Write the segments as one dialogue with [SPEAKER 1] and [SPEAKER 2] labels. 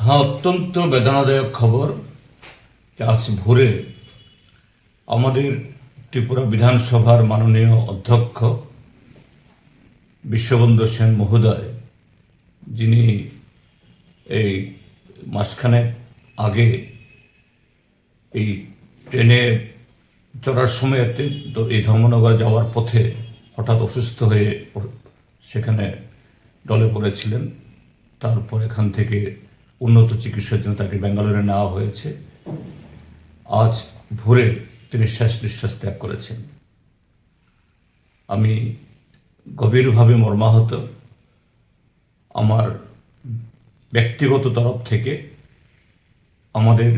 [SPEAKER 1] হ্যাঁ, অত্যন্ত বেদনাদায়ক খবর যে আজ ভোরে আমাদের ত্রিপুরা বিধানসভার মাননীয় অধ্যক্ষ বিশ্ববন্ধু সেন মহোদয়, যিনি এই মাসখানেক আগে এই ট্রেনে চড়ার সময়তে এই ধর্মনগর যাওয়ার পথে হঠাৎ অসুস্থ হয়ে সেখানে ডলে পড়েছিলেন। তারপর এখান থেকে উন্নত চিকিৎসার জন্য তাকে ব্যাঙ্গালোরে নেওয়া হয়েছে। আজ ভোরে তিনি শেষ নিঃশ্বাস ত্যাগ করেছেন। আমি গভীরভাবে মর্মাহত। আমার ব্যক্তিগত তরফ থেকে, আমাদের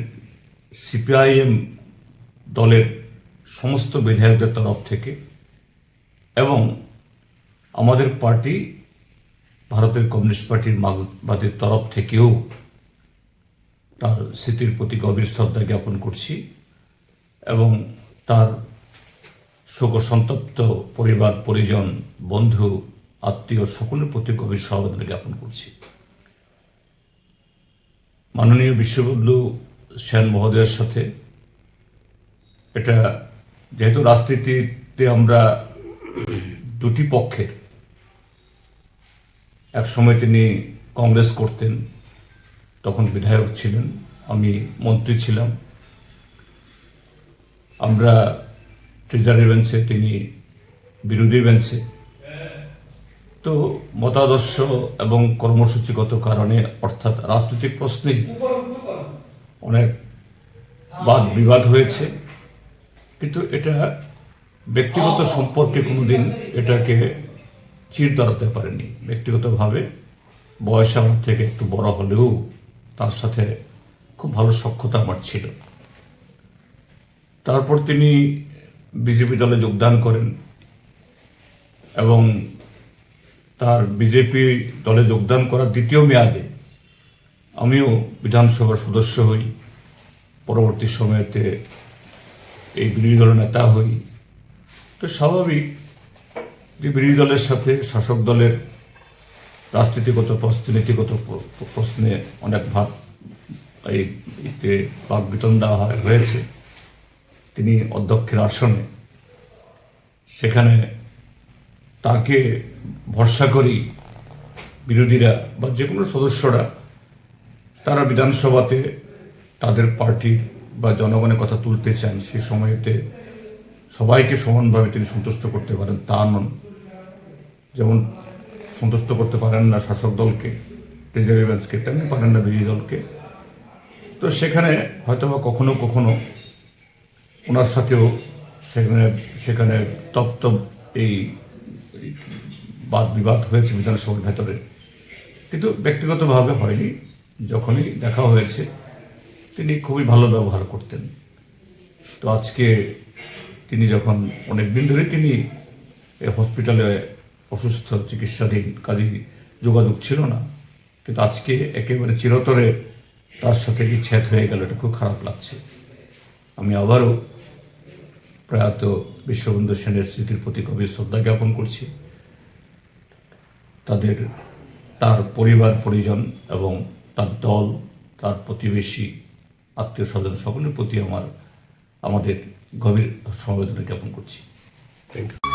[SPEAKER 1] সিপিআইএম দলের সমস্ত বিধায়কদের তরফ থেকে এবং আমাদের পার্টি ভারতের কমিউনিস্ট পার্টির মার্ক্সবাদীর তরফ থেকেও তার স্মৃতির প্রতি গভীর শ্রদ্ধা জ্ঞাপন করছি এবং তার শোকসন্তপ্ত পরিবার, পরিজন, বন্ধু, আত্মীয় সকলের প্রতি গভীর সমবেদনা জ্ঞাপন করছি। মাননীয় বিশ্ববন্ধু সেন মহোদয়ের সাথে এটা, যেহেতু রাজনীতিতে আমরা দুটি পক্ষের, এক সময় তিনি কংগ্রেস করতেন, তখন বিধায়ক ছিলেন, আমি মন্ত্রী ছিলাম, আমরা ট্রেজারি বেঞ্চে, তিনি বিরোধী বেঞ্চে। তো মতাদর্শ এবং কর্মসূচিগত কারণে, অর্থাৎ রাজনৈতিক প্রশ্নে অনেক বাদ বিবাদ হয়েছে, কিন্তু এটা ব্যক্তিগত সম্পর্কে কোনোদিন এটাকে চির ধরাতে পারেনি। ব্যক্তিগতভাবে বয়স আমার থেকে একটু বড় হলেও তার সাথে খুব ভালো সখ্যতা আমার ছিল। তারপর তিনি বিজেপি দলে যোগদান করেন এবং তার বিজেপি দলে যোগদান করার দ্বিতীয় মেয়াদে আমিও বিধানসভার সদস্য হই। পরবর্তী সময়েতে এই বিরোধী দলের নেতা হই। তো স্বাভাবিক যে বিরোধী দলের সাথে শাসক দলের রাজনীতিগত প্রশ্নে, নীতিগত প্রশ্নে অনেক বাকবিতণ্ডা হয়েছে। তিনি অধ্যক্ষের আসনে, সেখানে তাকে ভরসা করি বিরোধীরা বা যে কোনো সদস্যরা, তারা বিধানসভাতে তাদের পার্টির বা জনগণের কথা তুলতে চান। সেই সময়তে সবাইকে সমানভাবে তিনি সন্তুষ্ট করতে পারেন তা নন। যেমন সন্তুষ্ট করতে পারেন না শাসক দলকে, ট্রেজারি বেঞ্চকে, তেমনি পারেন না বিরোধী দলকে। তো সেখানে হয়তোবা কখনো কখনো ওনার সাথেও সেখানে তপ্ত এই বাদ বিবাদ হয়েছে বিধানসভার ভেতরে, কিন্তু ব্যক্তিগতভাবে হয়নি। যখনই দেখা হয়েছে তিনি খুবই ভালো ব্যবহার করতেন। তো আজকে তিনি যখন অনেকদিন ধরে তিনি হসপিটালে অসুস্থ, চিকিৎসাধীন, কাজে যোগাযোগ ছিল না, কিন্তু আজকে একেবারে চিরতরে তার সাথে বিচ্ছেদ হয়ে গেল। এটা খুব খারাপ লাগছে। আমি আবারও প্রয়াত বিশ্ববন্ধু সেনের স্মৃতির প্রতি গভীর শ্রদ্ধা জ্ঞাপন করছি। তার পরিবার, পরিজন এবং তার দল, তার প্রতিবেশী, আত্মীয় স্বজন সকলের প্রতি আমাদের গভীর সমবেদনা জ্ঞাপন করছি।
[SPEAKER 2] Thank you.